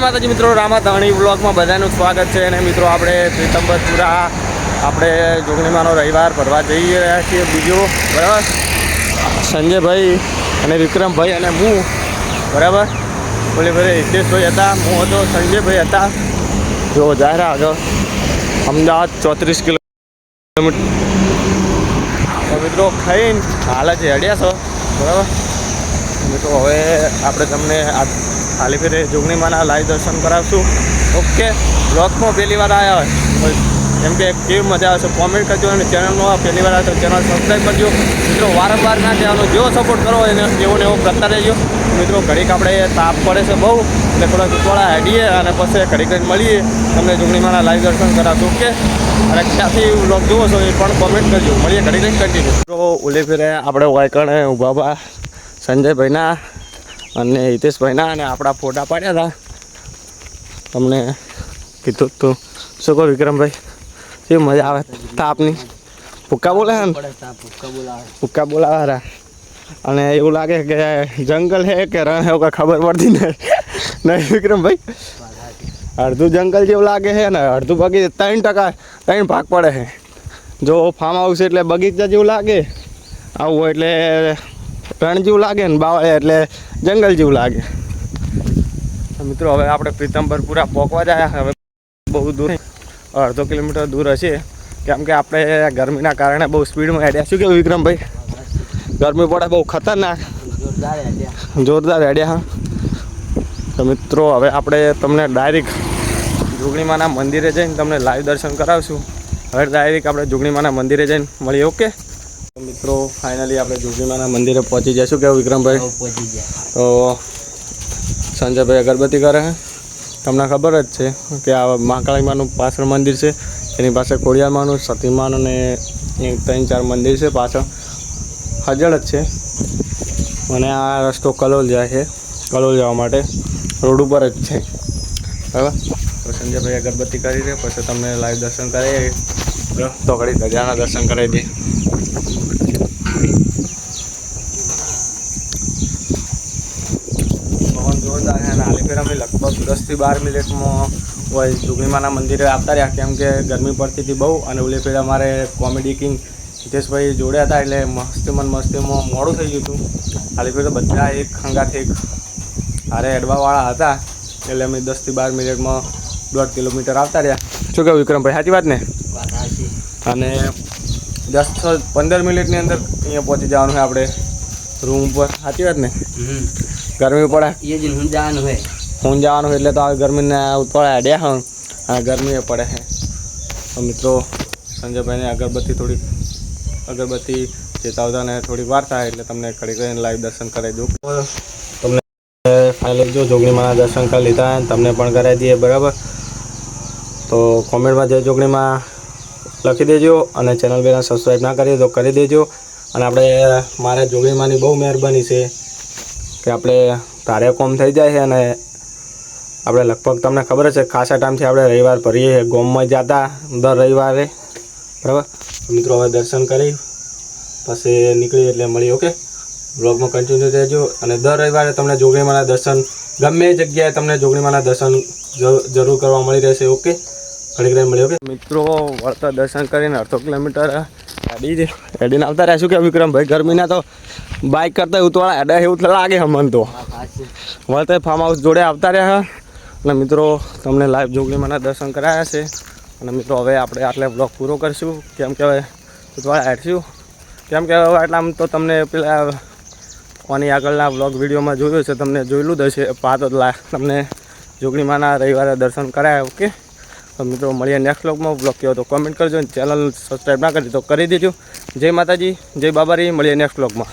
માતાજી મિત્રો, રામાધાણી વ્લોગમાં બધાનું સ્વાગત છે। અને મિત્રો આપણે પીતમ્બરપુરા આપણે જોગણીમાંનો રવિવાર ભરવા જઈ રહ્યા છીએ। બીજો બરાબર સંજયભાઈ અને વિક્રમભાઈ અને હું બરાબર બોલે ભાઈ હિતેશભાઈ હતા, હું હતો, સંજયભાઈ હતા। જો જાય આગળ અમદાવાદ 34 કિલોમીટર મિત્રો ખાઈને હાલ જ હેડ્યા છો બરાબર મિત્રો। હવે આપણે તમને ખાલી ફેરે જોગણીમાંના લાઈવ દર્શન કરાવશું। ઓકે, બ્લોગમાં પહેલી વાર આવ્યા હોય એમ કે કેવી મજા આવશે કોમેન્ટ કરજો, અને ચેનલમાં પહેલી વાર આવે તો ચેનલ સબસ્ક્રાઈબ કરજો મિત્રો। વારંવાર ના કહેવાનો, જેવો સપોર્ટ કરો એને એવો ને એવો કરતા રહેજો મિત્રો। ઘડીક આપણે તાપ પડે છે બહુ, એટલે થોડા ઉતવાળા હેડીએ અને પછી ઘડીક મળીએ, તમને જોગણીમાંના લાઈવ દર્શન કરાવશું। ઓકે, અને ક્યાંથી બ્લોગ જુઓ છો એ પણ કોમેન્ટ કરજો, મળીએ ઘડીક કન્ટિન્યુ મિત્રો। ઓલે ફેરે આપણે વાયકણે ઊભા સંજયભાઈના અને હિતેશભાઈના અને આપણા ફોટા પાડ્યા હતા, તમને કીધું તું શું કહો વિક્રમભાઈ, કેવી મજા આવે તાપની? ભૂક્કા બોલે છે ને, ભૂક્કા બોલાવા, અને એવું લાગે કે જંગલ છે કે રણ છે કોઈ ખબર પડતી નહીં વિક્રમભાઈ? અડધું જંગલ જેવું લાગે છે ને અડધું બગીચા, 3 ભાગ પડે છે। જો ફાર્મ હાઉસ એટલે બગીચા જેવું લાગે, આવું એટલે રણ જેવું લાગે ને બાવળે એટલે જંગલ જેવું લાગે મિત્રો। હવે આપણે પીતમ્બરપુરા પહોંચવા જાય, હવે બહુ દૂર 1.5 કિલોમીટર દૂર હશે, કેમ કે આપણે ગરમીના કારણે બહુ સ્પીડમાં હેડ્યા। શું કેવું વિક્રમભાઈ? ગરમી પડે બહુ ખતરનાક, જોરદાર હેડ્યા। હા તો મિત્રો હવે આપણે તમને ડાયરેક્ટ જોગણીમાંના મંદિરે જઈને તમને લાઈવ દર્શન કરાવશું। હવે ડાયરેક્ટ આપણે જોગણીમાંના મંદિરે જઈને મળીએ। ઓકે મિત્રો, ફાઇનલી આપણે જોગણીમાંના મંદિરે પહોંચી જઈશું। કેવું વિક્રમભાઈ? પહોંચી ગયા તો સંજયભાઈ અગરબત્તી કરે છે, તમને ખબર જ છે કે આ મહાકાળીમાનું પાછળ મંદિર છે, એની પાસે ખોડિયારમાંનું, સતીમાનું અને 3-4 મંદિર છે પાછળ, હજળ જ છે। અને આ રસ્તો કલોલ જાય છે, કલોલ જવા માટે રોડ ઉપર જ છે બરાબર। તો સંજયભાઈ અગરબત્તી કરી દે, પછી તમને લાઈવ દર્શન કરાવીએ તો ઘડી ધજાના દર્શન કરાવી દે। જોરદાર છે, અને હાલી ફેર અમે લગભગ 10 થી 12 મિનિટમાં હોય જોગણીમાંના મંદિરે આવતા રહ્યા, કેમ કે ગરમી પડતી હતી બહુ, અને ઓલી ફેર અમારે કોમેડી કિંગ હિતેશભાઈ જોડે હતા એટલે મસ્તીમાં મોડું થઈ ગયું હતું। હાલી ફેર બધા એક હંગાથી એક હારે એડવાવાળા હતા, એટલે અમે 10 થી 12 મિનિટમાં 1.5 કિલોમીટર આવતા રહ્યા। શું કહ્યું વિક્રમભાઈ, સાચી વાત ને? અને 10-15 મિનિટની અંદર અહીંયા પહોંચી જવાનું છે આપણે રૂમ ઉપર, સાચી વાત ને? ગરમી પડે હું જવાનું એટલે તો ગરમીને ઉતવાળા હેડ્યા હા, અને ગરમી એ પડે છે તો મિત્રો સંજયભાઈને અગરબત્તી ચેતાવતા ને થોડીક વાર થાય એટલે તમને ઘડી કરીને લાઈવ દર્શન કરાવી દઉં। તમને ફાઇનલી જો જોગણીમાંના દર્શન કરી લીધા, તમને પણ કરાવી દઈએ બરાબર। તો કોમેન્ટમાં જય જોગણીમાં લખી દેજો, અને ચેનલ બેને સબસ્ક્રાઈબ ના કરીએ તો કરી દેજો। અને આપણે મારે જોગણીમાંની બહુ મહેરબાની છે કે આપણે તારે કોમ થઈ જાય છે, અને આપણે લગભગ તમને ખબર છે ખાસા ટાઈમથી આપણે રવિવાર ભરીએ ગોમમાં જતા દર રવિવારે બરાબર। મિત્રો હવે દર્શન કરી પછી નીકળી એટલે મળી। ઓકે, બ્લોગમાં કન્ટિન્યુ રહેજો, અને દર રવિવારે તમને જોગણીમાંના દર્શન ગમે જગ્યાએ તમને જોગણીમાંના દર્શન જરૂર કરવા મળી રહેશે। ઓકે, ઘડી ઘડી મળી। ઓકે મિત્રો, વળતા દર્શન કરીને 1.5 કિલોમીટર હેડીને આવતા રહ્યા। શું કે વિક્રમભાઈ, ગરમીના તો બાઇક કરતા ઉતવાળા હેડા એવું લાગે અમને તો। વળતે ફાર્મ હાઉસ જોડે આવતા રહ્યા, અને મિત્રો તમને લાઈવ જોગણીમાંના દર્શન કરાયા છે। અને મિત્રો હવે આપણે આટલે બ્લોગ પૂરો કરીશું, કેમ કે હવે ઉતવાળા હેડશું, કેમ કે હવે આટલામ તો તમને પેલા કોની આગળના બ્લોગ વિડીયોમાં જોયું છે, તમને જોયેલું જ હશે પાતો તમને જોગણીમાંના રવિવારે દર્શન કરાયા। ઓકે, તો મિત્રો મળીએ નેક્સ્ટ બ્લોગમાં। બ્લોગ કહો તો કોમેન્ટ કરજો, ચેનલ સબસ્ક્રાઈબ ના કરી તો કરી દેજો। જય માતાજી, જય બાબારી, મળીએ નેક્સ્ટ બ્લોગમાં।